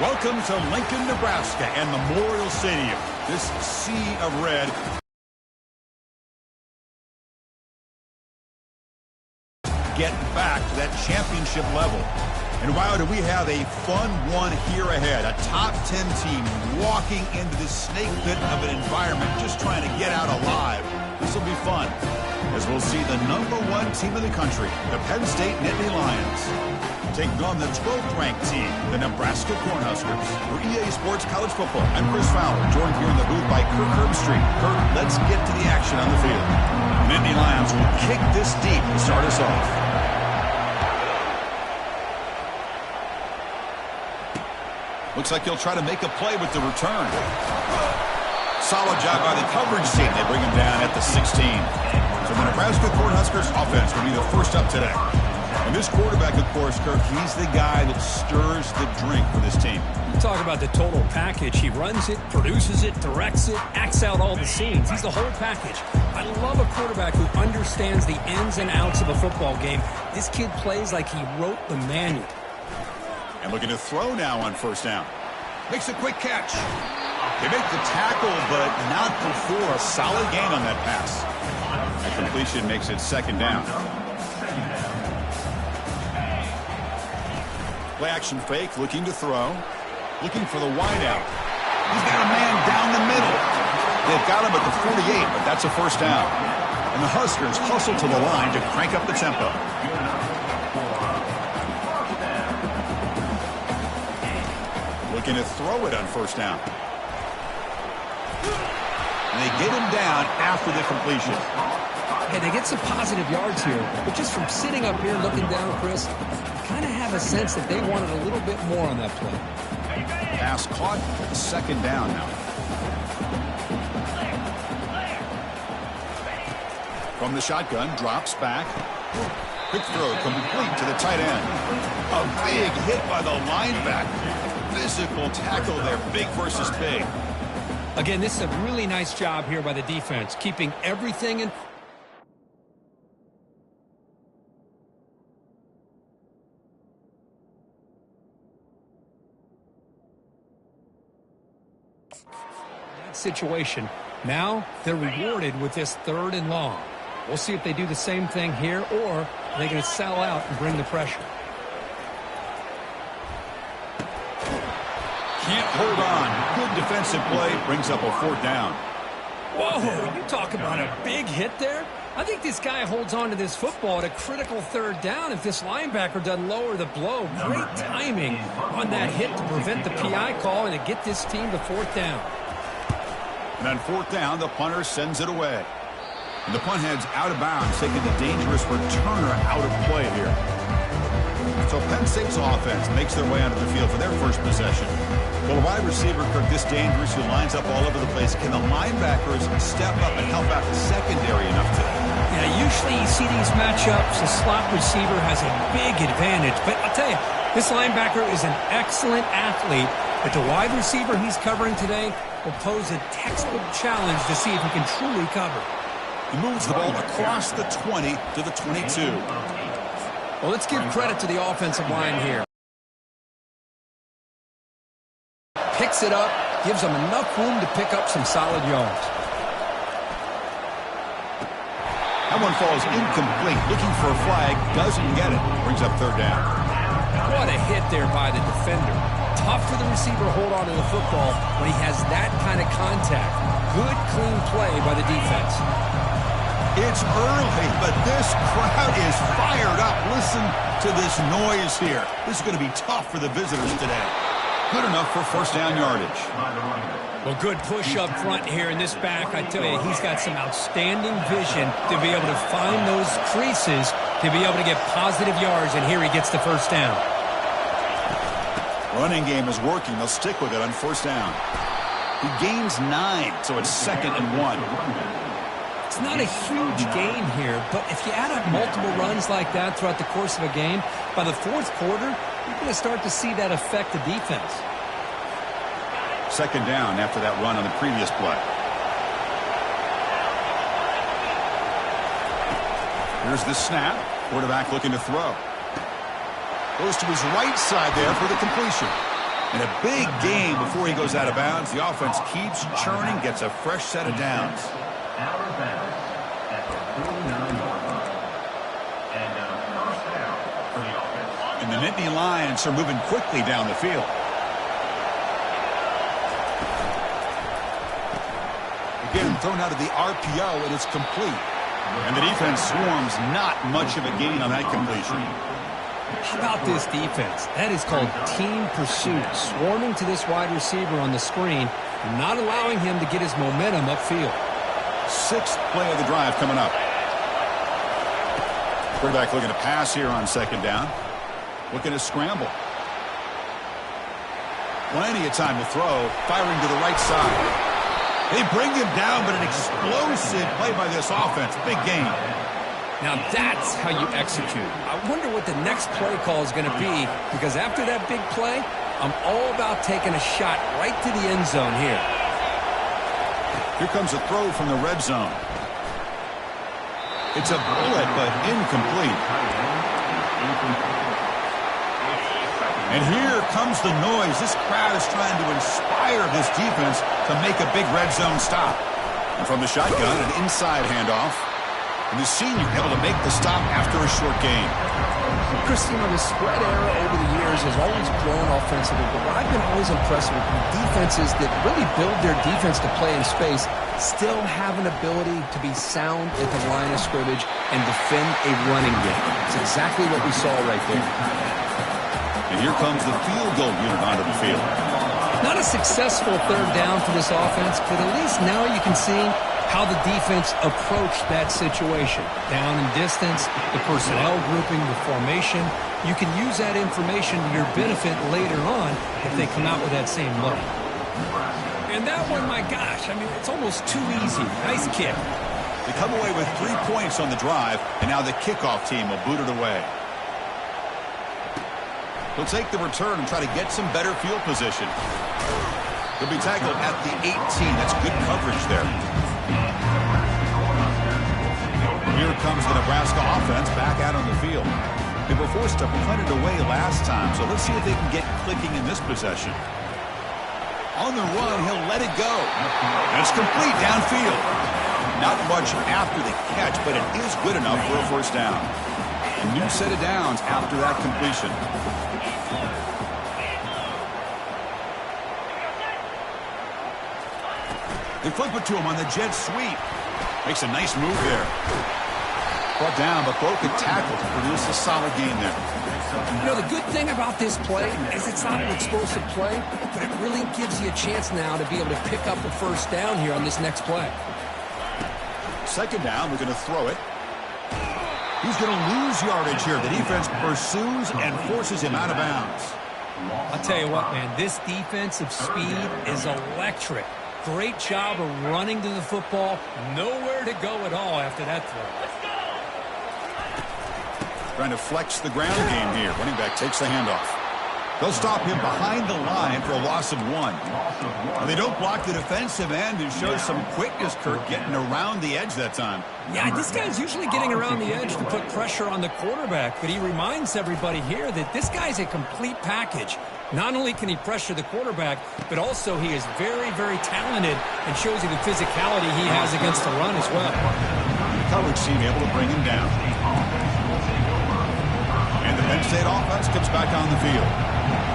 Welcome to Lincoln, Nebraska and Memorial Stadium. This sea of red. Get back to that championship level. And wow, do we have a fun one here ahead. A top 10 team walking into this snake pit of an environment, just trying to get out alive. This will be fun, as we'll see the #1 team in the country, the Penn State Nittany Lions, taking on the 12th ranked team, the Nebraska Cornhuskers. For EA Sports College Football, I'm Chris Fowler, joined here in the booth by Kirk Herbstreit. Kirk, let's get to the action on the field. The Nittany Lions will kick this deep to start us off. Looks like he'll try to make a play with the return. Solid job by the coverage team. They bring him down at the 16. So the Nebraska Cornhuskers offense will be the first up today. And this quarterback, of course, Kirk, he's the guy that stirs the drink for this team. You talk about the total package. He runs it, produces it, directs it, acts out all the scenes. He's the whole package. I love a quarterback who understands the ins and outs of a football game. This kid plays like he wrote the manual. And looking to throw now on first down. Makes a quick catch. They make the tackle, but not before a solid gain on that pass. That completion makes it second down. Play action fake, looking to throw. Looking for the wideout. He's got a man down the middle. They've got him at the 48, but that's a first down. And the Huskers hustle to the line to crank up the tempo. Looking to throw it on first down. And they get him down after the completion. Hey, they get some positive yards here, but just from sitting up here looking down, Chris, you kind of have a sense that they wanted a little bit more on that play. Pass caught, second down now. From the shotgun, drops back. Quick throw, complete to the tight end. A big hit by the linebacker. Physical tackle there, big versus big. Again, this is a really nice job here by the defense, keeping everything in. That situation. Now they're rewarded with this 3rd and long. We'll see if they do the same thing here, or are they going to sell out and bring the pressure. Can't hold on. Good defensive play. Brings up a 4th down. Whoa, you talk about a big hit there. I think this guy holds on to this football at a critical 3rd down if this linebacker doesn't lower the blow. Great timing on that hit to prevent the PI call and to get this team to 4th down. And on 4th down, the punter sends it away. And the punt heads out of bounds, taking the dangerous returner out of play here. So Penn State's offense makes their way onto the field for their first possession. Well, a wide receiver, Kirk, this dangerous, who lines up all over the place. Can the linebackers step up and help out the secondary enough to? Yeah, usually you see these matchups, the slot receiver has a big advantage. But I'll tell you, this linebacker is an excellent athlete, but the wide receiver he's covering today will pose a textbook challenge to see if he can truly cover. He moves the ball across the 20 to the 22. Well, let's give credit to the offensive line here. Picks it up, gives them enough room to pick up some solid yards. That one falls incomplete. Looking for a flag, doesn't get it. Brings up 3rd down. What a hit there by the defender. Tough for the receiver to hold on to the football when he has that kind of contact. Good, clean play by the defense. It's early, but this crowd is fired up. Listen to this noise here. This is going to be tough for the visitors today. Good enough for first down yardage. Well, good push up front here in this back. I tell you, he's got some outstanding vision to be able to find those creases, to be able to get positive yards, and here he gets the first down. Running game is working. They'll stick with it on first down. He gains 9, so it's 2nd and 1. It's not a huge gain here, but if you add up multiple runs like that throughout the course of a game, by the 4th quarter, you're going to start to see that affect the defense. 2nd down after that run on the previous play. Here's the snap. Quarterback looking to throw. Goes to his right side there for the completion. And a big game before he goes out of bounds. The offense keeps churning, gets a fresh set of downs. And the Nittany Lions are moving quickly down the field. Again, thrown out of the RPO, and it's complete. And the defense swarms, not much of a gain on that completion. How about this defense? That is called team pursuit. Swarming to this wide receiver on the screen and not allowing him to get his momentum upfield. Sixth play of the drive coming up. Quarterback looking to pass here on second down. Looking to scramble. Plenty of time to throw. Firing to the right side. They bring him down, but an explosive play by this offense. Big game. Now that's how you execute. I wonder what the next play call is going to be, because after that big play, I'm all about taking a shot right to the end zone here. Here comes a throw from the red zone. It's a bullet, but incomplete. And here comes the noise. This crowd is trying to inspire this defense to make a big red zone stop. And from the shotgun, an inside handoff. And the senior able to make the stop after a short gain. Christine, the spread era over the years has always grown offensively, but what I've been always impressed with defenses that really build their defense to play in space still have an ability to be sound at the line of scrimmage and defend a running game. It's exactly what we saw right there. And here comes the field goal unit onto the field. Not a successful third down for this offense, but at least now you can see how the defense approached that situation. Down in distance, the personnel grouping, the formation. You can use that information to your benefit later on if they come out with that same look. And that one, my gosh, I mean, it's almost too easy. Nice kick. They come away with 3 points on the drive, and now the kickoff team will boot it away. He'll take the return and try to get some better field position. He'll be tackled at the 18. That's good coverage there. Here comes the Nebraska offense back out on the field. They were forced to punt it away last time, so let's see if they can get clicking in this possession. On the run, he'll let it go. And it's complete downfield. Not much after the catch, but it is good enough for a first down. A new set of downs after that completion. They flip it to him on the jet sweep. Makes a nice move there. Brought down, but broke a tackle to produce a solid gain there. You know, the good thing about this play is it's not an explosive play, but it really gives you a chance now to be able to pick up a first down here on this next play. Second down, we're going to throw it. He's going to lose yardage here. The defense pursues and forces him out of bounds. I'll tell you what, man, this defensive speed is electric. Great job of running to the football. Nowhere to go at all after that throw. Trying to flex the ground game here. Running back takes the handoff. They'll stop him behind the line for a loss of 1. Now, they don't block the defensive end and show some quickness, Kirk, getting around the edge that time. Yeah, this guy's usually getting around the edge to put pressure on the quarterback, but he reminds everybody here that this guy's a complete package. Not only can he pressure the quarterback, but also he is very, very talented and shows you the physicality he has against the run as well. The coverage team able to bring him down. And the Penn State offense comes back on the field.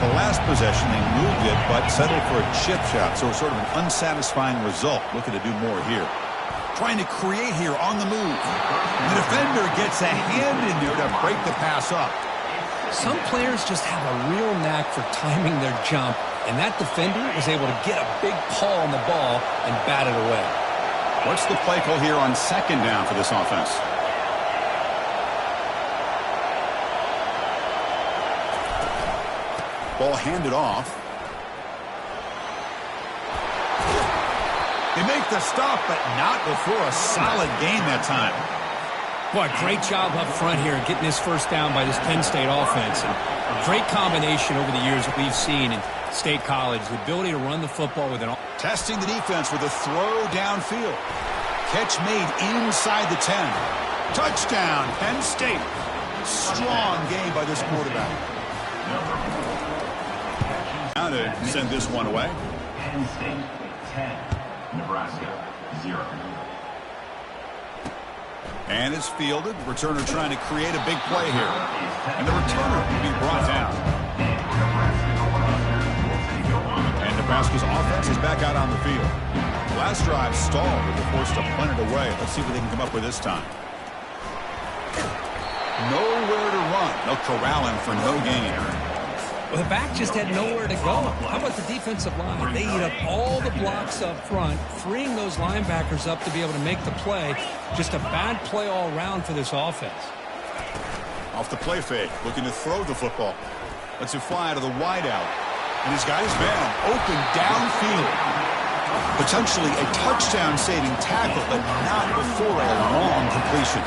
The last possession, they moved it, but settled for a chip shot, so it's sort of an unsatisfying result. Looking to do more here. Trying to create here on the move. The defender gets a hand in there to break the pass up. Some players just have a real knack for timing their jump, and that defender was able to get a big paw on the ball and bat it away. What's the play call here on second down for this offense? Ball handed off. They make the stop, but not before a solid gain that time. Boy, great job up front here getting this first down by this Penn State offense. And a great combination over the years that we've seen in State College. The ability to run the football with an... Testing the defense with a throw downfield. Catch made inside the 10. Touchdown, Penn State. Strong game by this quarterback. Now touchdown to send this one away. Penn State 10, Nebraska 0. And it's fielded. Returner trying to create a big play here. And the returner will be brought down. And Nebraska's offense is back out on the field. Last drive stalled, but they're forced to punt it away. Let's see what they can come up with this time. Nowhere to run. They'll corral him for no gain. Well, the back just had nowhere to go. How about the defensive line? They eat up all the blocks up front, freeing those linebackers up to be able to make the play. Just a bad play all around for this offense. Off the play fake, looking to throw the football. Lets it fly to the wideout. And he's got his man open downfield. Potentially a touchdown-saving tackle, but not before a long completion.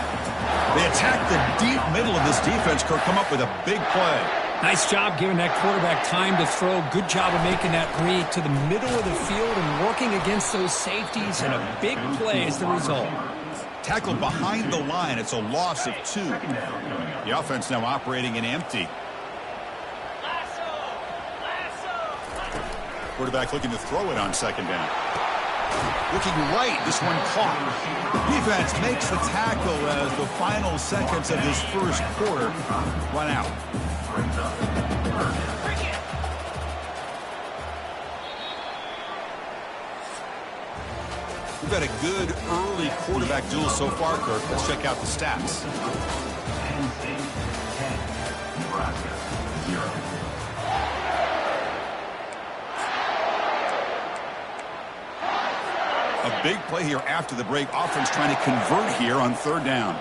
They attack the deep middle of this defense, Kirk, come up with a big play. Nice job giving that quarterback time to throw. Good job of making that read to the middle of the field and working against those safeties, and a big play is the result. Tackled behind the line. It's a loss of 2. The offense now operating in empty. Quarterback looking to throw it on second down. Looking right, this one caught. Defense makes the tackle as the final seconds of this first quarter run out. We've got a good early quarterback duel so far, Kirk. Let's check out the stats. Penn State 10, Nebraska 0. A big play here after the break. Offense trying to convert here on third down.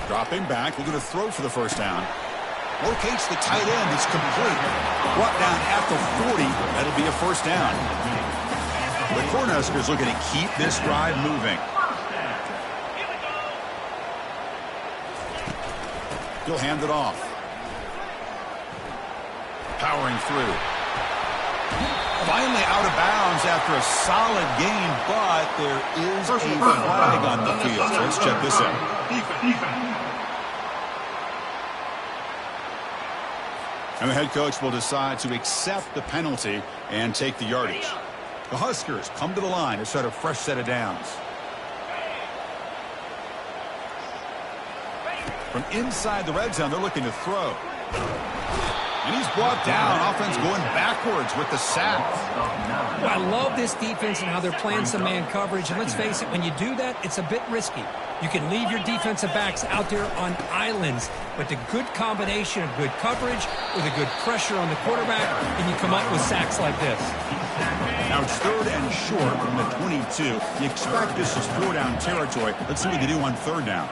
Dropping back, looking to throw for the first down. Locates the tight end. It's complete. Brought down at the 40. That'll be a first down. The Cornhuskers looking to keep this drive moving. He'll hand it off. Powering through. Finally out of bounds after a solid game, but there is a flag on the field. So let's check this out. And the head coach will decide to accept the penalty and take the yardage. The Huskers come to the line to start a fresh set of downs. From inside the red zone, they're looking to throw. And he's brought down. Offense going backwards with the sack. Well, I love this defense and how they're playing some man coverage. And let's face it, when you do that, it's a bit risky. You can leave your defensive backs out there on islands, but the good combination of good coverage with a good pressure on the quarterback, and you come up with sacks like this. Now it's third and short from the 22. You expect this is 4-down territory. Let's see what they do on third down.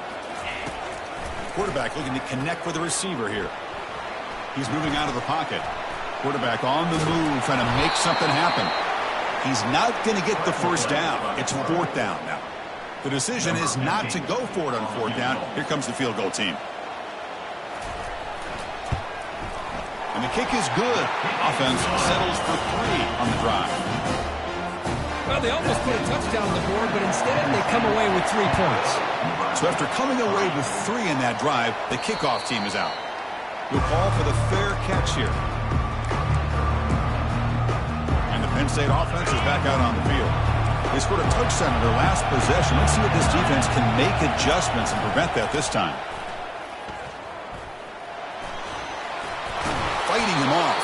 Quarterback looking to connect with the receiver here. He's moving out of the pocket. Quarterback on the move, trying to make something happen. He's not going to get the first down. It's fourth down now. The decision is not to go for it on fourth down. Here comes the field goal team. And the kick is good. Offense settles for 3 on the drive. Well, they almost put a touchdown on the board, but instead they come away with 3 points. So after coming away with 3 in that drive, the kickoff team is out. We'll call for the fair catch here. And the Penn State offense is back out on the field. They scored a touchdown in their last possession. Let's see if this defense can make adjustments and prevent that this time. Fighting him off.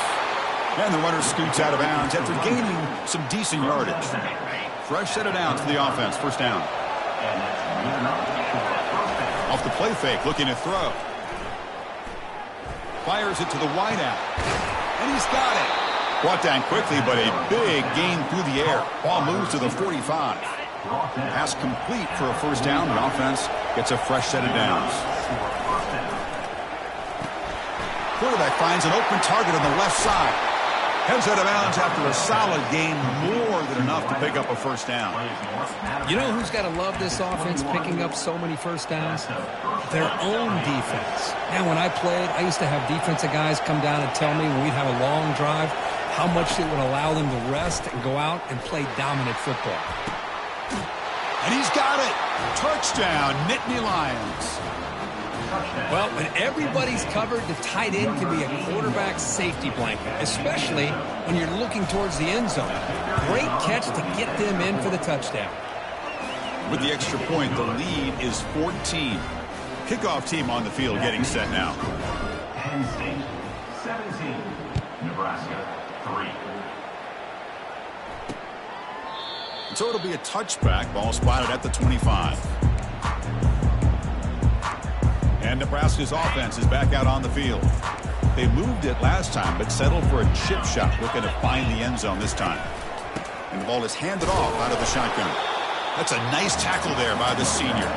And the runner scoots out of bounds after gaining some decent yardage. Fresh set of downs for the offense. First down. Off the play fake, looking to throw. Fires it to the wideout. And he's got it. Brought down quickly, but a big gain through the air. Ball moves to the 45. Pass complete for a first down. The offense gets a fresh set of downs. Quarterback finds an open target on the left side. Heads out of bounds after a solid gain, more than enough to pick up a first down. You know who's got to love this offense picking up so many first downs? Their own defense. And when I played, I used to have defensive guys come down and tell me when we'd have a long drive how much it would allow them to rest and go out and play dominant football. And he's got it. Touchdown, Nittany Lions. Well, when everybody's covered, the tight end can be a quarterback's safety blanket, especially when you're looking towards the end zone. Great catch to get them in for the touchdown. With the extra point, the lead is 14. Kickoff team on the field getting set now. Penn State 17, Nebraska 3. So it'll be a touchback. Ball spotted at the 25. And Nebraska's offense is back out on the field. They moved it last time, but settled for a chip shot, looking to find the end zone this time. And the ball is handed off out of the shotgun. That's a nice tackle there by the senior.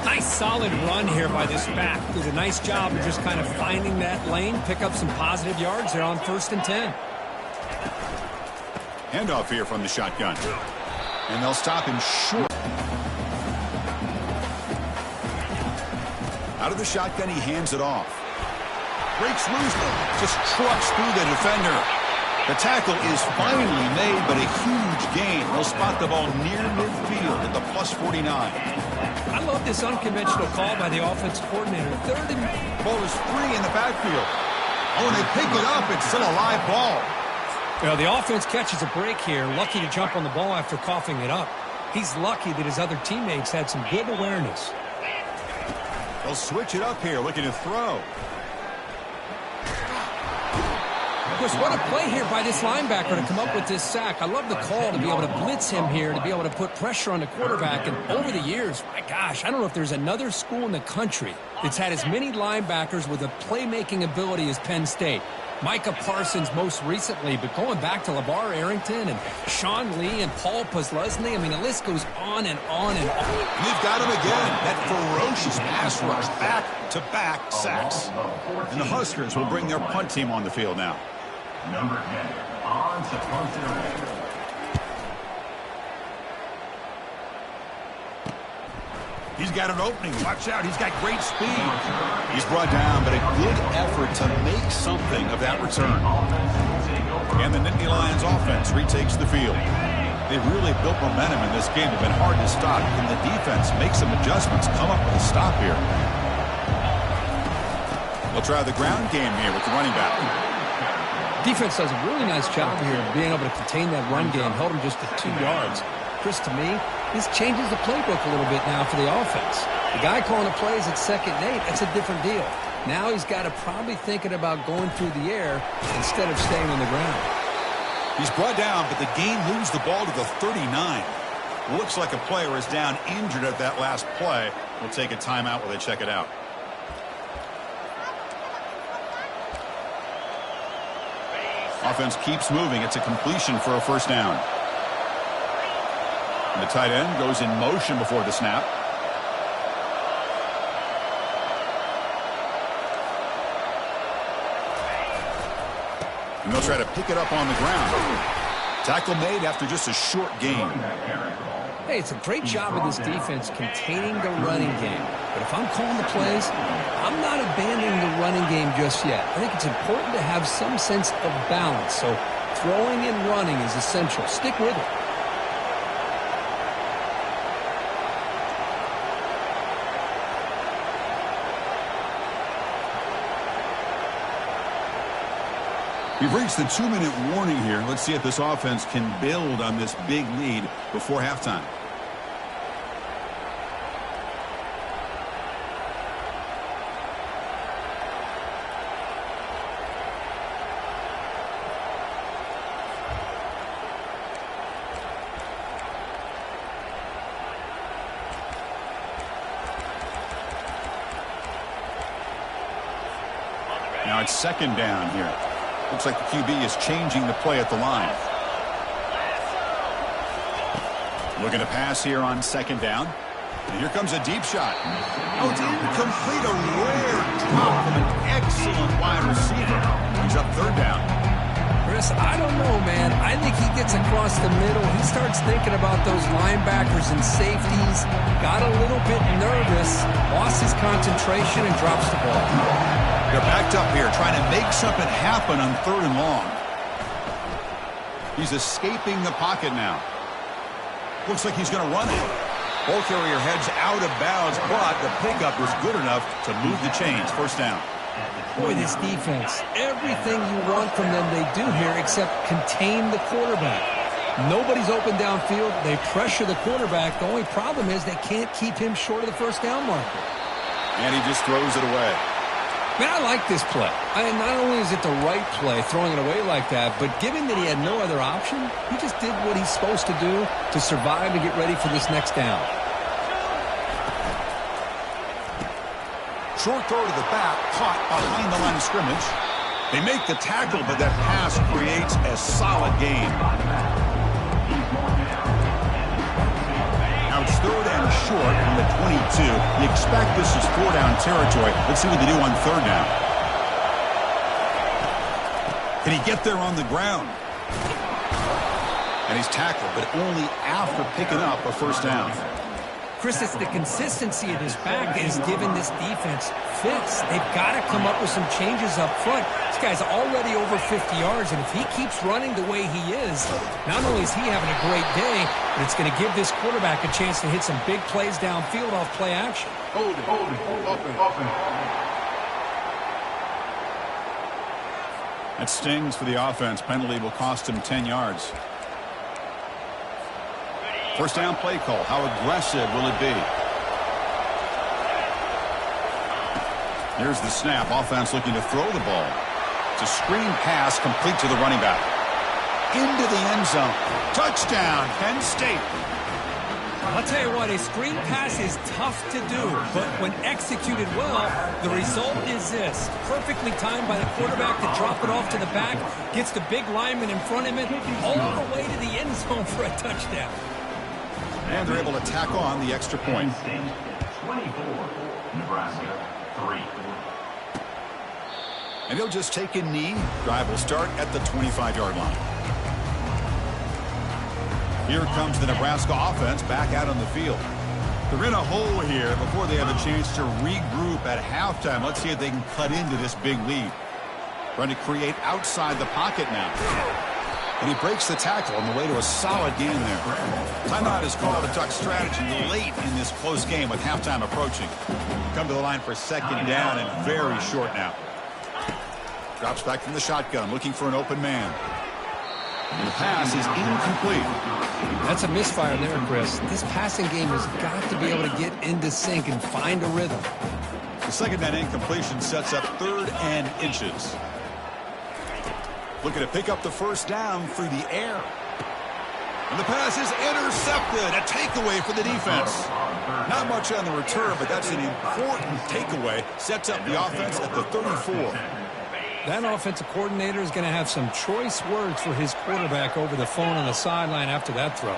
Nice solid run here by this back. Did a nice job of just kind of finding that lane, pick up some positive yards there on 1st and 10. Handoff here from the shotgun. And they'll stop him short. Out of the shotgun, he hands it off. Breaks loose, just trucks through the defender. The tackle is finally made, but a huge gain. They'll spot the ball near midfield at the plus 49. I love this unconventional call by the offense coordinator. Third and... Ball is free in the backfield. Oh, and they pick it up. It's still a live ball. Well, the offense catches a break here. Lucky to jump on the ball after coughing it up. He's lucky that his other teammates had some good awareness. They'll switch it up here, looking to throw. Of course, what a play here by this linebacker to come up with this sack. I love the call to be able to blitz him here, to be able to put pressure on the quarterback. And over the years, my gosh, I don't know if there's another school in the country that's had as many linebackers with a playmaking ability as Penn State. Micah Parsons most recently, but going back to LeVar Arrington and Sean Lee and Paul Posluszny, I mean, the list goes on and on and on. They've got him again. That ferocious pass rush, back-to-back sacks. And the Huskers will bring their punt team on the field now. Number 10, on to punt it away. He's got an opening. Watch out. He's got great speed. He's brought down, but a good effort to make something of that return. And the Nittany Lions offense retakes the field. They've really built momentum in this game. They've been hard to stop. Can the defense make some adjustments, come up with a stop here? They'll try the ground game here with the running back. Defense does a really nice job here of being able to contain that run game, held him just to 2 yards. Chris, to me, this changes the playbook a little bit now for the offense. The guy calling the plays at 2nd and 8, that's a different deal. Now he's got to probably thinking about going through the air instead of staying on the ground. He's brought down, but the game moves the ball to the 39. Looks like a player is down injured at that last play. We'll take a timeout while they check it out. Offense keeps moving. It's a completion for a first down. And the tight end goes in motion before the snap. And they'll try to pick it up on the ground. Tackle made after just a short gain. Hey, it's a great job of this defense containing the running game. But if I'm calling the plays, I'm not abandoning the running game just yet. I think it's important to have some sense of balance. So throwing and running is essential. Stick with it. We've reached the 2-minute warning here. Let's see if this offense can build on this big lead before halftime. Now it's 2nd down here. Looks like the QB is changing the play at the line. Looking to pass here on 2nd down. And here comes a deep shot. Oh, it's incomplete. A rare drop from an excellent wide receiver. He's up 3rd down. Chris, I don't know, man. I think he gets across the middle. He starts thinking about those linebackers and safeties. Got a little bit nervous. Lost his concentration and drops the ball. They're backed up here, trying to make something happen on 3rd and long. He's escaping the pocket now. Looks like he's going to run it. Ball carrier heads out of bounds, but the pickup was good enough to move the chains. First down. Boy, this defense, everything you want from them they do here except contain the quarterback. Nobody's open downfield. They pressure the quarterback. The only problem is they can't keep him short of the first down marker. And he just throws it away. Man, I like this play. Not only is it the right play, throwing it away like that, but given that he had no other option, he just did what he's supposed to do to survive and get ready for this next down. Short throw to the back, caught behind the line of scrimmage. They make the tackle, but that pass creates a solid gain. Now it's third and short from the 22. You expect this is 4-down territory. Let's see what they do on third down. Can he get there on the ground? And he's tackled, but only after picking up a first down. Chris, it's the consistency of his back that has given this defense fits. They've got to come up with some changes up front. This guy's already over 50 yards, and if he keeps running the way he is, not only is he having a great day, but it's going to give this quarterback a chance to hit some big plays downfield off play action. Hold it, open. That stings for the offense. Penalty will cost him 10 yards. First down play call. How aggressive will it be? Here's the snap. Offense looking to throw the ball. It's a screen pass complete to the running back. Into the end zone. Touchdown, Penn State. I'll tell you what, a screen pass is tough to do, but when executed well, the result is this. Perfectly timed by the quarterback to drop it off to the back, gets the big lineman in front of him, all the way to the end zone for a touchdown. And they're able to tack on the extra point. 24, Nebraska 3. And he'll just take a knee. Drive will start at the 25-yard line. Here comes the Nebraska offense back out on the field. They're in a hole here before they have a chance to regroup at halftime. Let's see if they can cut into this big lead. Trying to create outside the pocket now. And he breaks the tackle on the way to a solid gain there. Timeout is called to duck strategy late in this close game with halftime approaching. Come to the line for second down and very short now. Drops back from the shotgun, looking for an open man. And the pass is incomplete. That's a misfire there, Chris. This passing game has got to be able to get into sync and find a rhythm. The second down incompletion sets up 3rd and inches. Looking to pick up the first down through the air. And the pass is intercepted. A takeaway for the defense. Not much on the return, but that's an important takeaway. Sets up the offense at the 34. That offensive coordinator is going to have some choice words for his quarterback over the phone on the sideline after that throw.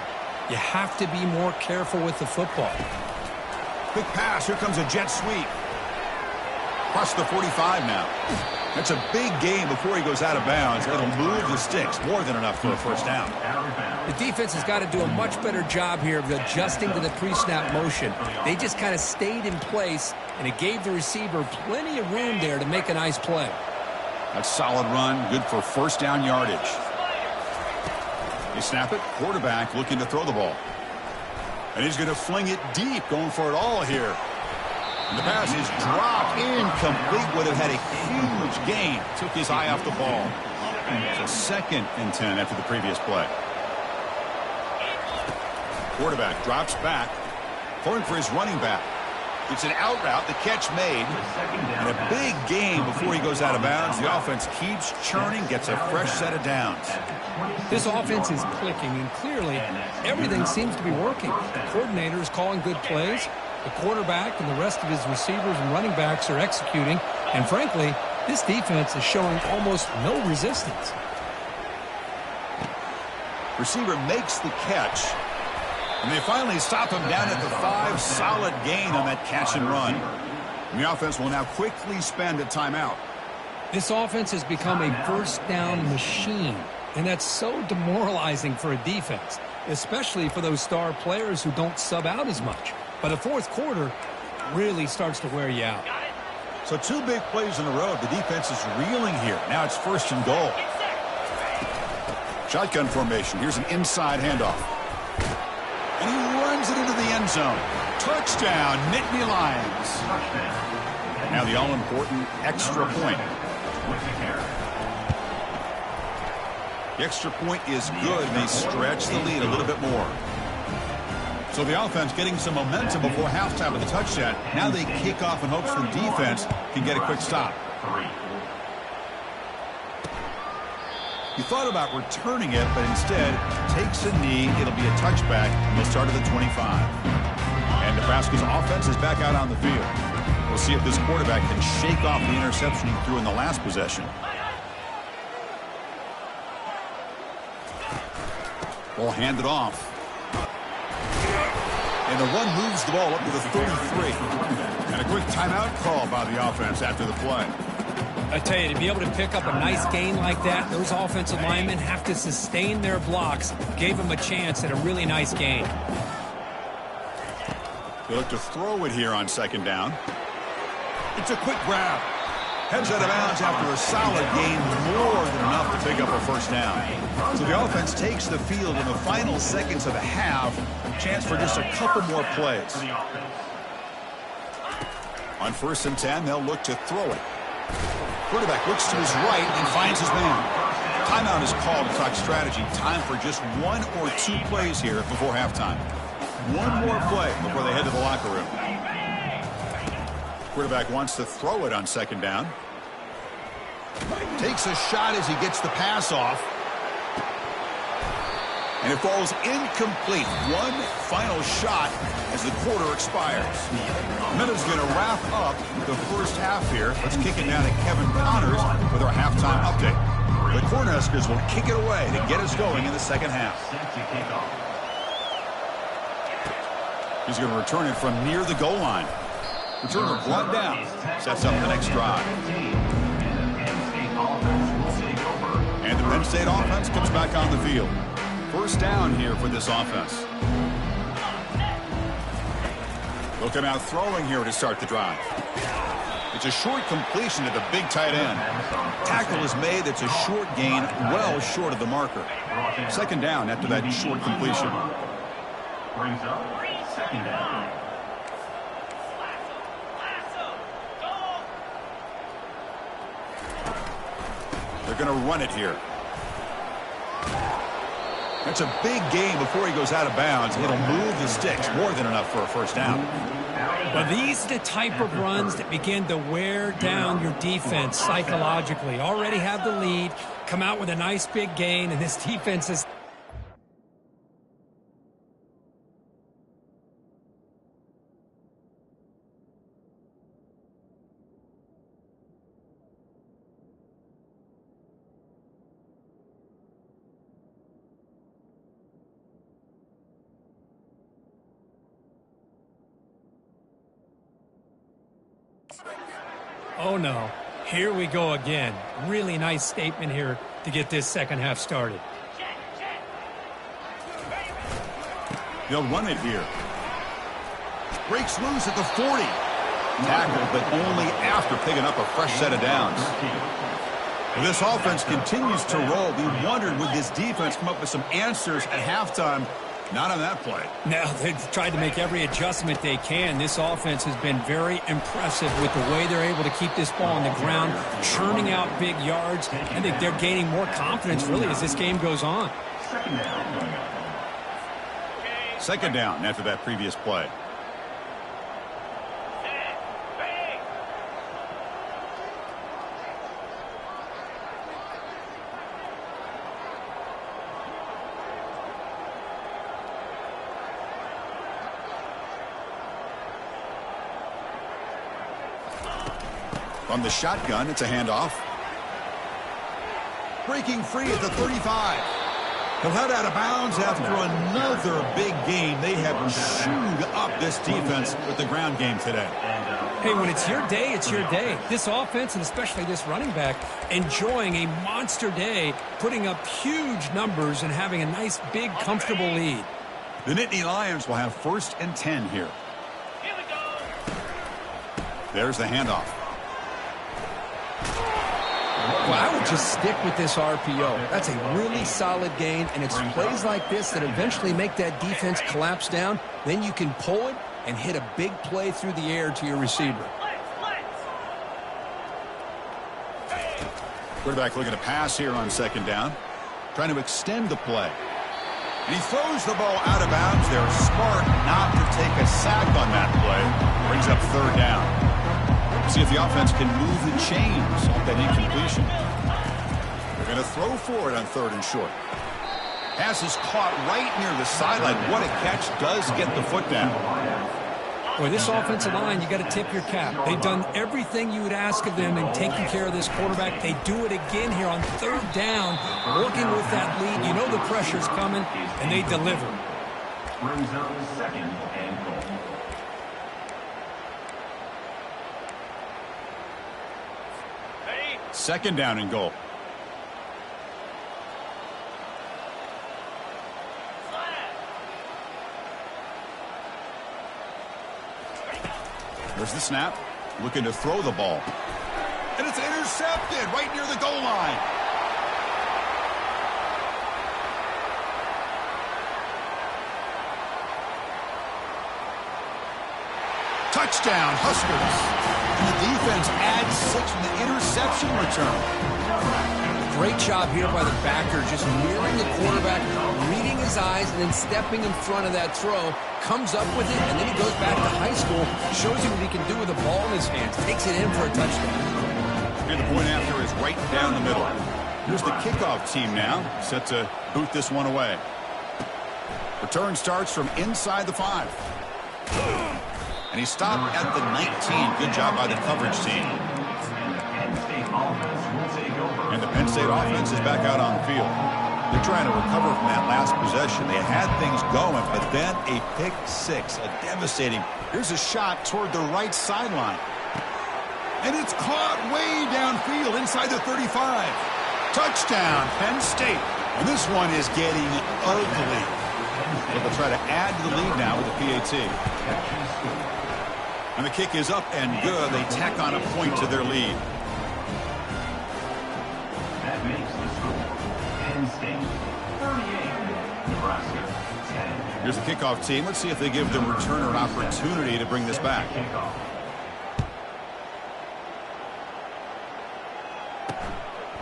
You have to be more careful with the football. Quick pass. Here comes a jet sweep. Across the 45 now. That's a big gain before he goes out of bounds. It'll move the sticks. More than enough for a first down. The defense has got to do a much better job here of adjusting to the pre-snap motion. They just kind of stayed in place, and it gave the receiver plenty of room there to make a nice play. That's solid run. Good for first down yardage. They snap it. Quarterback looking to throw the ball. And he's going to fling it deep, going for it all here. And the pass is dropped incomplete. Would have had a huge gain. Took his eye off the ball. So 2nd and 10 after the previous play. Quarterback drops back. Throwing for his running back. It's an out route. The catch made. And a big gain before he goes out of bounds. The offense keeps churning. Gets a fresh set of downs. This offense is clicking, and clearly everything seems to be working. The coordinator is calling good plays. The quarterback and the rest of his receivers and running backs are executing. And frankly, this defense is showing almost no resistance. Receiver makes the catch. And they finally stop him down at the 5. Solid gain on that catch and run. And the offense will now quickly spend a timeout. This offense has become a first down machine. And that's so demoralizing for a defense, especially for those star players who don't sub out as much. But the fourth quarter really starts to wear you out. So 2 big plays in a row. The defense is reeling here. Now it's 1st and goal. Shotgun formation. Here's an inside handoff. And he runs it into the end zone. Touchdown, Nittany Lions. Now the all-important extra point. The extra point is good, and they stretch the lead a little bit more. So the offense getting some momentum before halftime with the touchdown. Now they kick off in hopes the defense can get a quick stop. He thought about returning it, but instead takes a knee. It'll be a touchback, and they'll start at the 25. And Nebraska's offense is back out on the field. We'll see if this quarterback can shake off the interception he threw in the last possession. Ball handed off. And the run moves the ball up to the 33. And a quick timeout call by the offense after the play. I tell you, to be able to pick up a nice gain like that, those offensive linemen have to sustain their blocks. Gave them a chance at a really nice gain. They look to throw it here on second down. It's a quick grab. Heads out of bounds after a solid gain, more than enough to pick up a first down. So the offense takes the field in the final seconds of the half. Chance for just a couple more plays. On 1st and 10, they'll look to throw it. Quarterback looks to his right and finds his man. Timeout is called to talk strategy. Time for just 1 or 2 plays here before halftime. One more play before they head to the locker room. Quarterback wants to throw it on second down. Takes a shot as he gets the pass off. And it falls incomplete. One final shot as the quarter expires. Minute's going to wrap up the first half here. Let's kick it down to Kevin Connors with our halftime update. The Cornhuskers will kick it away to get us going in the second half. He's going to return it from near the goal line. Returner brought down. Sets up the next drive. And the Penn State offense comes back on the field. First down here for this offense. They'll come out throwing here to start the drive. It's a short completion to the big tight end. Tackle is made. It's a short gain, well short of the marker. Second down after that short completion. Brings up second down. They're going to run it here. That's a big gain before he goes out of bounds. It'll move the sticks, more than enough for a first down. Well, these are the type of runs that begin to wear down your defense psychologically. Already have the lead, come out with a nice big gain, and this defense is... Oh, no. Here we go again. Really nice statement here to get this second half started. They'll run it here. Breaks loose at the 40. Tackled, but only after picking up a fresh set of downs. This offense continues to roll. We wondered, would this defense come up with some answers at halftime? Not on that play. Now, they've tried to make every adjustment they can. This offense has been very impressive with the way they're able to keep this ball on the ground, churning out big yards. I think they're gaining more confidence, really, as this game goes on. Second down after that previous play. From the shotgun, it's a handoff. Breaking free at the 35. He'll head out of bounds after another big gain. They have chewed up this defense with the ground game today. Hey, when it's your day, it's your day. This offense, and especially this running back, enjoying a monster day, putting up huge numbers and having a nice, big, comfortable lead. The Nittany Lions will have 1st and 10 here. Here we go. There's the handoff. Well, I would just stick with this RPO. That's a really solid gain, and it's plays like this that eventually make that defense collapse down. Then you can pull it and hit a big play through the air to your receiver. Quarterback looking to pass here on second down. Trying to extend the play. And he throws the ball out of bounds. They're smart not to take a sack on that play. Brings up third down. See if the offense can move the chains off that incompletion. They're going to throw for it on third and short. Pass is caught right near the sideline. What a catch. Does get the foot down. Boy, this offensive line, you got to tip your cap. They've done everything you would ask of them in taking care of this quarterback. They do it again here on third down, working with that lead. You know the pressure's coming, and they deliver. Brings up second and goal. Second down and goal. There's the snap. Looking to throw the ball. And it's intercepted right near the goal line. Touchdown, Huskers. And the defense adds 6 from the interception return. Great job here by the backer, just mirroring the quarterback, reading his eyes, and then stepping in front of that throw. Comes up with it, and then he goes back to high school, shows you what he can do with the ball in his hands, takes it in for a touchdown. And the point after is right down the middle. Here's the kickoff team now, set to boot this one away. Return starts from inside the 5. And he stopped at the 19. Good job by the coverage team. And the Penn State offense is back out on the field. They're trying to recover from that last possession. They had things going, but then a pick 6, a devastating. Here's a shot toward the right sideline. And it's caught way downfield inside the 35. Touchdown, Penn State. And this one is getting ugly. But they'll try to add to the lead now with the PAT. And the kick is up and good. They tack on a point to their lead. That makes the score. Penn State 38, Nebraska 10. Here's the kickoff team. Let's see if they give the returner an opportunity to bring this back.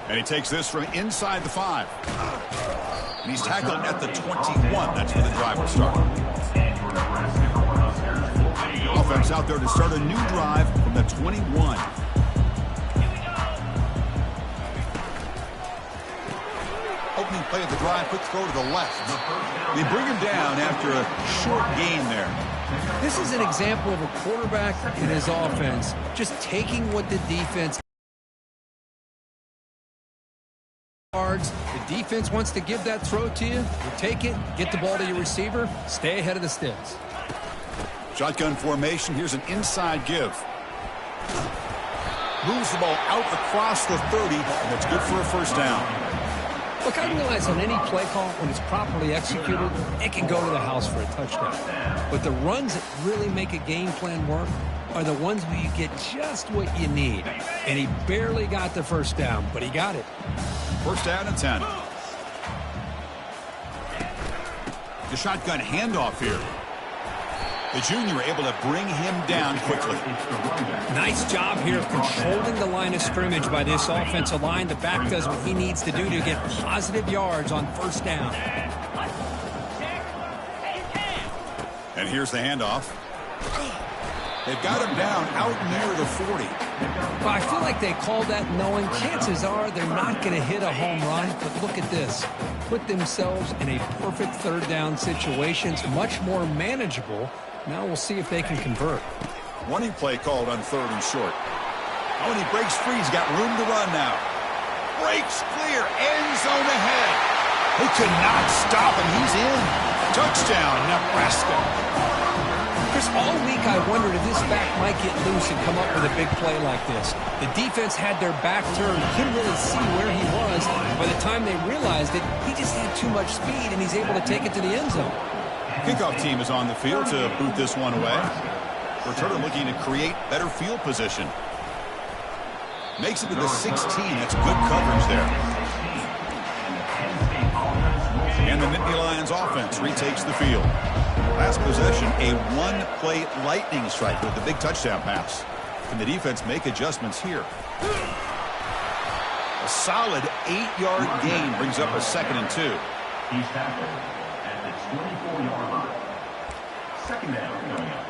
And he takes this from inside the 5. And he's tackled at the 21. That's where the drive will start. Offense out there to start a new drive from the 21. Opening play of the drive, quick throw to the left. They bring him down after a short gain there. This is an example of a quarterback and his offense just taking what the defense yards. The defense wants to give that throw to you. You take it, get the ball to your receiver, stay ahead of the sticks. Shotgun formation. Here's an inside give. Moves the ball out across the 30, and it's good for a first down. Look, I realize on any play call, when it's properly executed, it can go to the house for a touchdown. But the runs that really make a game plan work are the ones where you get just what you need. And he barely got the first down, but he got it. First down and 10. The shotgun handoff here. The junior able to bring him down quickly. Nice job here of controlling the line of scrimmage by this offensive line. The back does what he needs to do to get positive yards on first down. And here's the handoff. They've got him down out near the 40. Well, I feel like they called that knowing chances are they're not going to hit a home run. But look at this. Put themselves in a perfect third down situation. It's much more manageable. Now we'll see if they can convert. Running play called on third and short. Oh, and he breaks free. He's got room to run now. Breaks clear. End zone ahead. They could not stop him. He's in. Touchdown, Nebraska. Chris, all week I wondered if this back might get loose and come up with a big play like this. The defense had their back turned, couldn't really see where he was. By the time they realized it, he just had too much speed, and he's able to take it to the end zone. Kickoff team is on the field to boot this one away. Returner looking to create better field position. Makes it to the 16. That's good coverage there. And the Nittany Lions offense retakes the field. Last possession, a one-play lightning strike with the big touchdown pass. Can the defense make adjustments here? A solid 8-yard gain brings up a 2nd and 2. He's tackled at the 24-yard line. 2nd down coming up.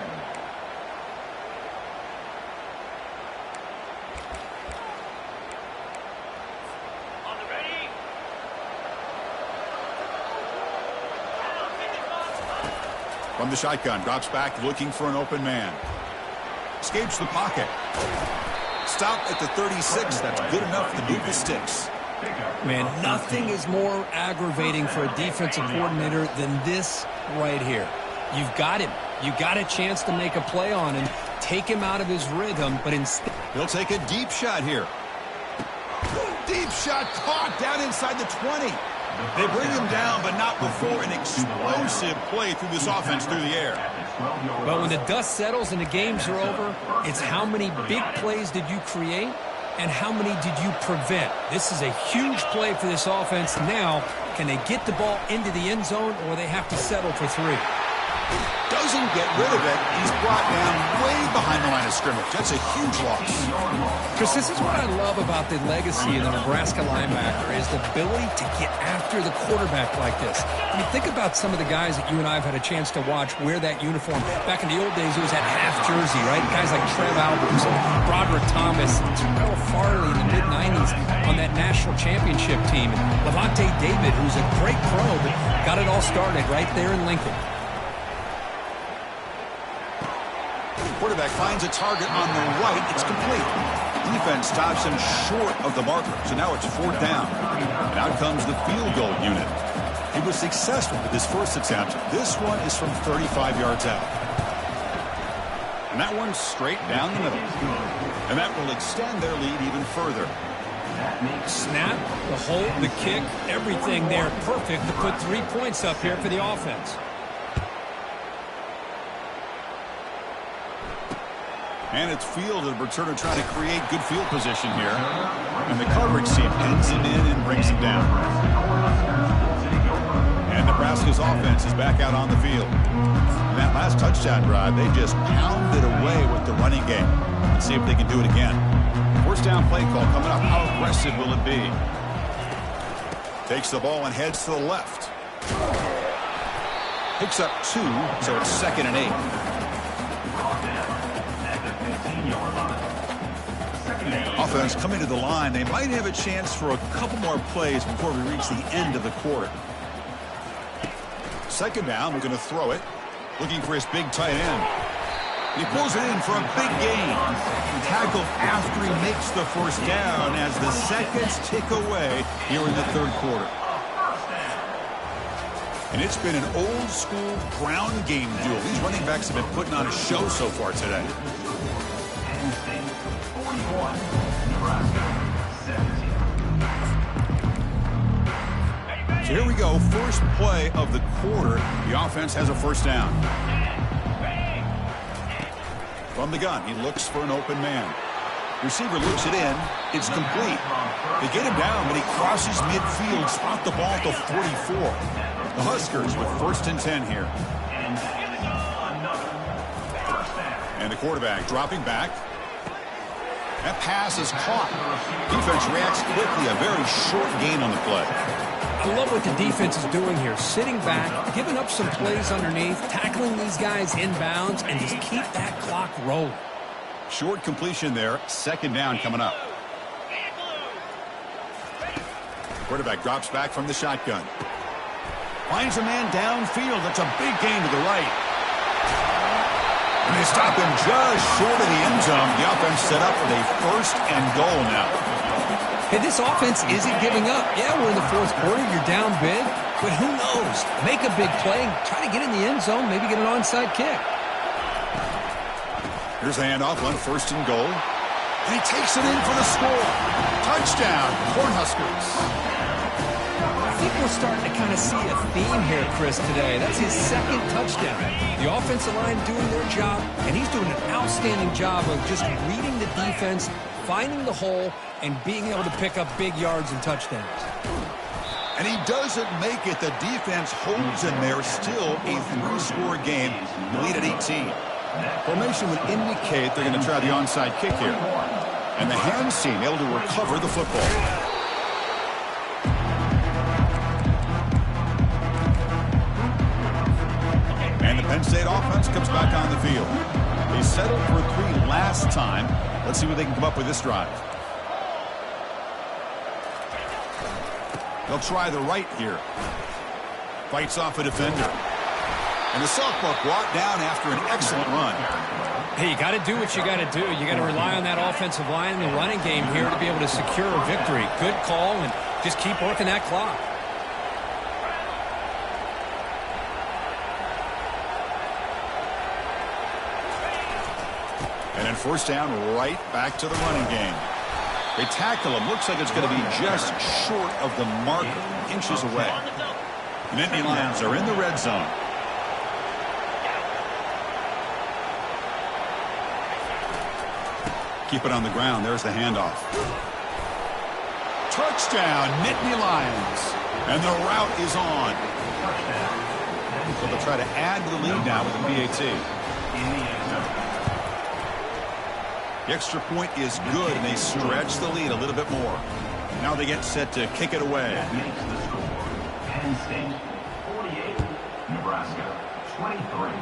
From the shotgun, drops back looking for an open man. Escapes the pocket. Stop at the 36. That's good enough to move the sticks. Man, nothing is more aggravating for a defensive coordinator than this right here. You've got him. You got a chance to make a play on him, take him out of his rhythm, but instead... He'll take a deep shot here. Deep shot caught down inside the 20. They bring him down, but not before an explosive play through this offense through the air. But when the dust settles and the games are over, it's how many big plays did you create and how many did you prevent? This is a huge play for this offense. Now, can they get the ball into the end zone or they have to settle for 3? Doesn't get rid of it. He's brought down way behind the line of scrimmage. That's a huge loss. Chris, this is what I love about the legacy of the Nebraska linebacker is the ability to get after the quarterback like this. I mean, think about some of the guys that you and I have had a chance to watch wear that uniform. Back in the old days, it was that half jersey, right? Guys like Trev Alberts, Broderick Thomas, Terrell Farley in the mid-90s on that national championship team. And Levante David, who's a great pro, but got it all started right there in Lincoln. Quarterback finds a target on the right. It's complete. Defense stops him short of the marker. So now it's 4th down. And out comes the field goal unit. He was successful with his first attempt. This one is from 35 yards out. And that one's straight down the middle. And that will extend their lead even further. Snap, the hold, the kick, everything there perfect to put 3 points up here for the offense. And it's fielded. Returner trying to create good field position here. And the coverage team pins him in and brings him down. And Nebraska's offense is back out on the field. In that last touchdown drive, they just pounded away with the running game. Let's see if they can do it again. 1st down play call coming up. How aggressive will it be? Takes the ball and heads to the left. Picks up 2, so it's 2nd and 8. Offense coming to the line. They might have a chance for a couple more plays before we reach the end of the quarter. 2nd down. We're going to throw it. Looking for his big tight end. He pulls it in for a big gain. Tackled after he makes the 1st down as the seconds tick away here in the 3rd quarter. And it's been an old-school ground game duel. These running backs have been putting on a show so far today. So here we go. First play of the quarter. The offense has a 1st down. From the gun, he looks for an open man. Receiver looks it in. It's complete. They get him down, but he crosses midfield. Spot the ball at the 44. The Huskers with 1st and 10 here. And the quarterback dropping back. That pass is caught. Defense reacts quickly. A very short gain on the play. I love what the defense is doing here. Sitting back, giving up some plays underneath, tackling these guys inbounds, and just keep that clock rolling. Short completion there. 2nd down coming up. Quarterback drops back from the shotgun. Finds a man downfield. That's a big gain to the right. And they stop him just short of the end zone. The offense set up with a 1st and goal now. Hey, this offense isn't giving up. Yeah, we're in the 4th quarter. You're down big. But who knows? Make a big play. Try to get in the end zone. Maybe get an onside kick. Here's a handoff on 1st and goal. And he takes it in for the score. Touchdown, Cornhuskers. I think we're starting to kind of see a theme here, Chris, today. That's his second touchdown. The offensive line doing their job, and he's doing an outstanding job of just reading the defense, finding the hole, and being able to pick up big yards and touchdowns. And he doesn't make it. The defense holds him there. Still a 3-score game. Lead at 18. Formation would indicate they're going to try the onside kick here. And the hands team able to recover the football. And the Penn State offense comes back on the field. They settled for 3 last time. Let's see what they can come up with this drive. They'll try the right here. Fights off a defender. And the softball brought down after an excellent run. Hey, you got to do what you got to do. You got to rely on that offensive line and the running game here to be able to secure a victory. Good call, and just keep working that clock. And then first down, right back to the running game. They tackle him. Looks like it's going to be just short of the marker, inches away. Nittany Lions are in the red zone. Keep it on the ground. There's the handoff. Touchdown, Nittany Lions. And the route is on. So they'll try to add to the lead now with the PAT. The extra point is good, and they stretch the lead a little bit more. Now they get set to kick it away. Penn State 48, Nebraska 23.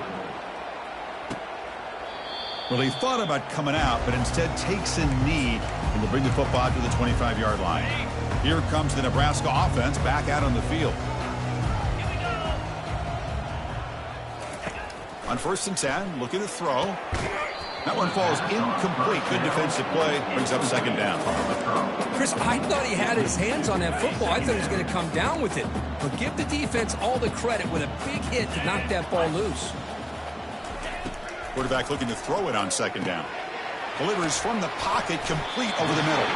Well, he thought about coming out, but instead takes a knee and will bring the football to the 25-yard line. Here comes the Nebraska offense back out on the field. On 1st and 10, looking to throw. That one falls incomplete. Good defensive play. Brings up 2nd down. Chris, I thought he had his hands on that football. I thought he was going to come down with it. But give the defense all the credit with a big hit to knock that ball loose. Quarterback looking to throw it on 2nd down. Delivers from the pocket, complete over the middle.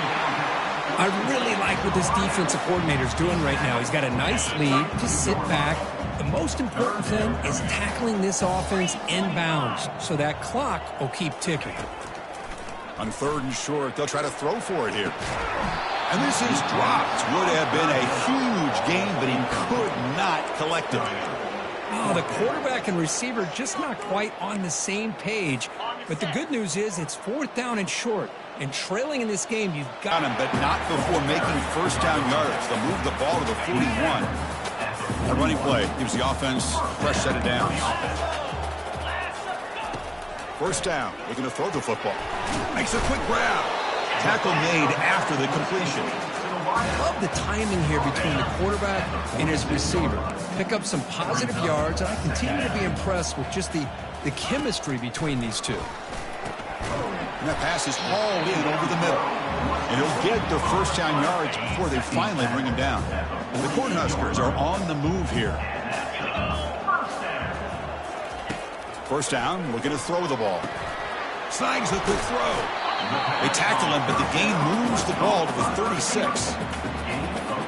I really like what this defensive coordinator's doing right now. He's got a nice lead. Just sit back. The most important thing is tackling this offense inbounds so that clock will keep ticking. On 3rd and short, they'll try to throw for it here. And this is dropped. Would have been a huge gain, but he could not collect it. Oh, the quarterback and receiver just not quite on the same page. But the good news is it's 4th down and short. And trailing in this game, you've got him, but not before making first down yards. They'll move the ball to the 41. A running play gives the offense a fresh set of downs. First down, looking to throw the football. Makes a quick grab. Tackle made after the completion. I love the timing here between the quarterback and his receiver. Pick up some positive yards, and I continue to be impressed with just the chemistry between these two. And that pass is hauled in over the middle. And he'll get the first down yards before they finally bring him down. The Cornhuskers are on the move here. First down, looking to throw the ball. Snags the quick throw. They tackle him, but the gain moves the ball to the 36.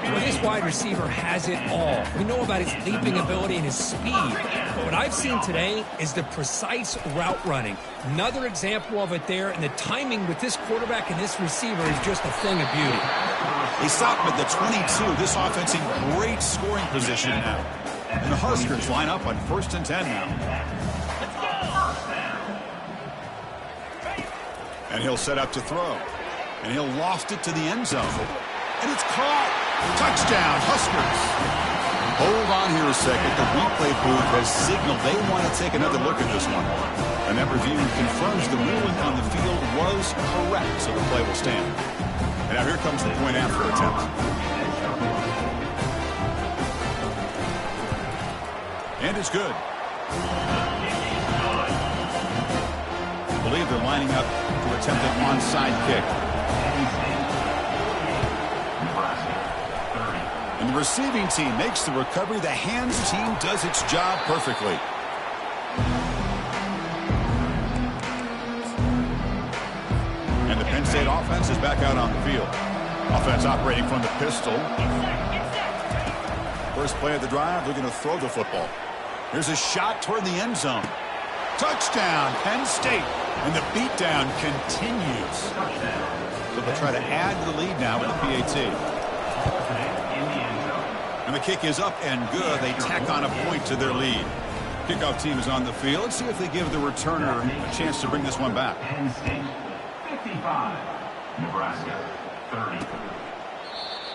Well, this wide receiver has it all. We know about his leaping ability and his speed. But what I've seen today is the precise route running. Another example of it there, and the timing with this quarterback and this receiver is just a thing of beauty. They stop him at the 22. This offense in great scoring position now. And the Huskers line up on 1st and 10 now. And he'll set up to throw. And he'll loft it to the end zone. And it's caught. Touchdown, Huskers. Hold on here a second. The replay booth has signaled they want to take another look at this one. And that review confirms the ruling on the field was correct, so the play will stand. And now here comes the point after attempt. And it's good. I believe they're lining up to attempt an onside kick. And the receiving team makes the recovery. The hands team does its job perfectly. And the Penn State offense is back out on the field. Offense operating from the pistol. First play of the drive, looking to throw the football. Here's a shot toward the end zone. Touchdown, Penn State. And the beatdown continues. So they'll try to add to the lead now with the PAT. And the kick is up and good. They tack on a point to their lead. Kickoff team is on the field. Let's see if they give the returner a chance to bring this one back. Penn State 55, Nebraska 30.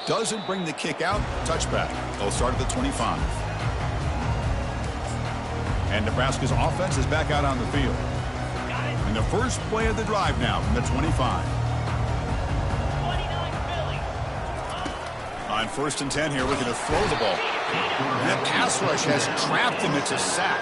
Doesn't bring the kick out. Touchback. They'll start at the 25. And Nebraska's offense is back out on the field. And the first play of the drive now from the 25. On 1st and 10 here, looking to throw the ball. And that pass rush has trapped him. It's a sack.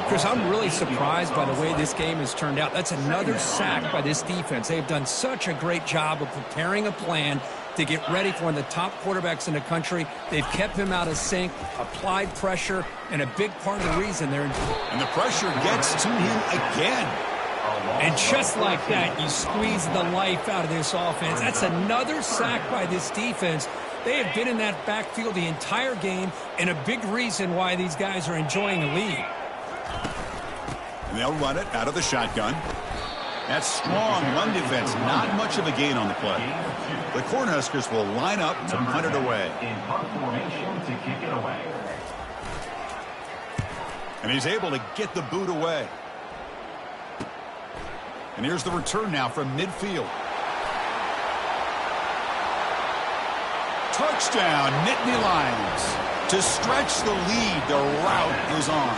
Chris, I'm really surprised by the way this game has turned out. That's another sack by this defense. They've done such a great job of preparing a plan to get ready for one of the top quarterbacks in the country. They've kept him out of sync, applied pressure, and a big part of the reason they're... And the pressure gets to him again. And just like that, you squeeze the life out of this offense. That's another sack by this defense. They have been in that backfield the entire game, and a big reason why these guys are enjoying the lead. And they'll run it out of the shotgun. That strong run defense, not much of a gain on the play. The Cornhuskers will line up to punt it away. In punt formation to kick it away. And he's able to get the boot away. And here's the return now from midfield. Touchdown, Nittany Lions. To stretch the lead, the route is on.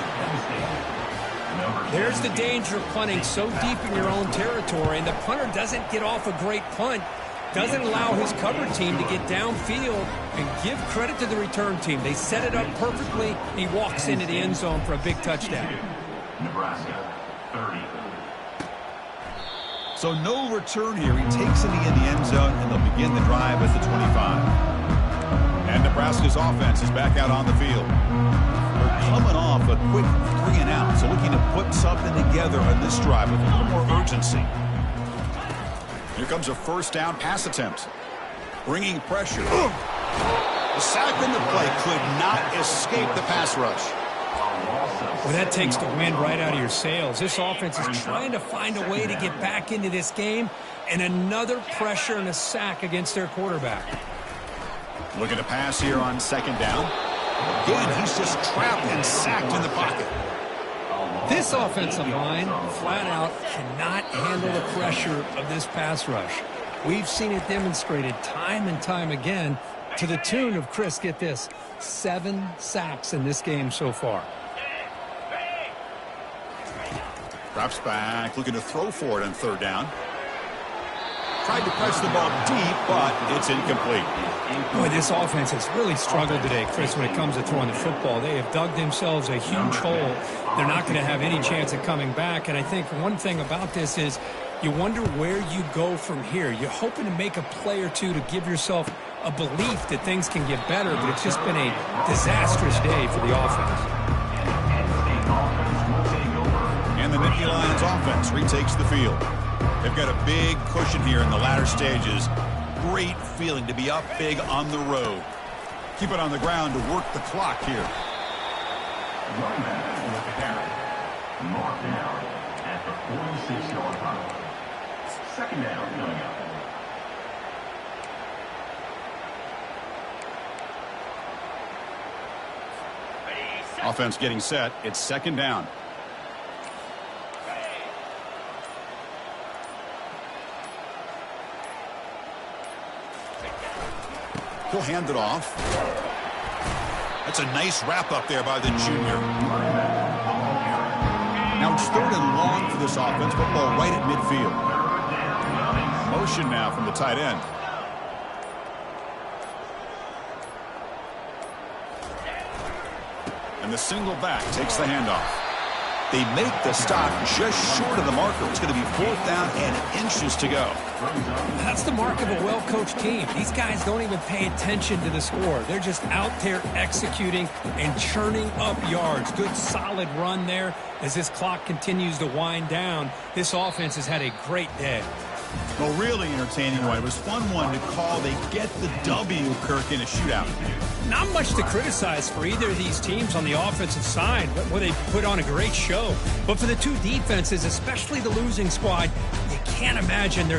There's the danger of punting so deep in your own territory, and the punter doesn't get off a great punt, doesn't allow his cover team to get downfield, and give credit to the return team. They set it up perfectly. He walks into the end zone for a big touchdown. Nebraska 30. So no return here. He takes it in the end zone, and they'll begin the drive at the 25. And Nebraska's offense is back out on the field. They're coming off a quick 3 and out, so looking to put something together on this drive with a little more urgency. Here comes a first down pass attempt. Bringing pressure. The sack in the play could not escape the pass rush. Well, that takes the wind right out of your sails. This offense is trying to find a way to get back into this game, and another pressure and a sack against their quarterback. Looking to pass here on 2nd down. Again, he's just trapped and sacked in the pocket. This offensive line, flat out, cannot handle the pressure of this pass rush. We've seen it demonstrated time and time again to the tune of, Chris, get this, 7 sacks in this game so far. Drops back, looking to throw for it on 3rd down. Tried to press the ball deep, but it's incomplete. Boy, this offense has really struggled today, Chris, when it comes to throwing the football. They have dug themselves a huge hole. They're not going to have any chance of coming back. And I think one thing about this is you wonder where you go from here. You're hoping to make a play or two to give yourself a belief that things can get better, but it's just been a disastrous day for the offense. And the Nittany Lions offense retakes the field. They've got a big cushion here in the latter stages. Great feeling to be up big on the road. Keep it on the ground to work the clock here. Running back with the carry. Mark down at the 46-yard line. 2nd down coming up. Offense getting set. It's 2nd down. He'll hand it off. That's a nice wrap up there by the junior. Now it's 3rd and long for this offense. Football right at midfield. Motion now from the tight end. And the single back takes the handoff. They make the stop just short of the marker. It's going to be 4th down and inches to go. That's the mark of a well-coached team. These guys don't even pay attention to the score. They're just out there executing and churning up yards. Good, solid run there as this clock continues to wind down. This offense has had a great day. Well, really entertaining one. It was fun one to call. They get the W, Kirk, in a shootout. Not much to criticize for either of these teams on the offensive side. Well, they put on a great show. But for the two defenses, especially the losing squad, you can't imagine they're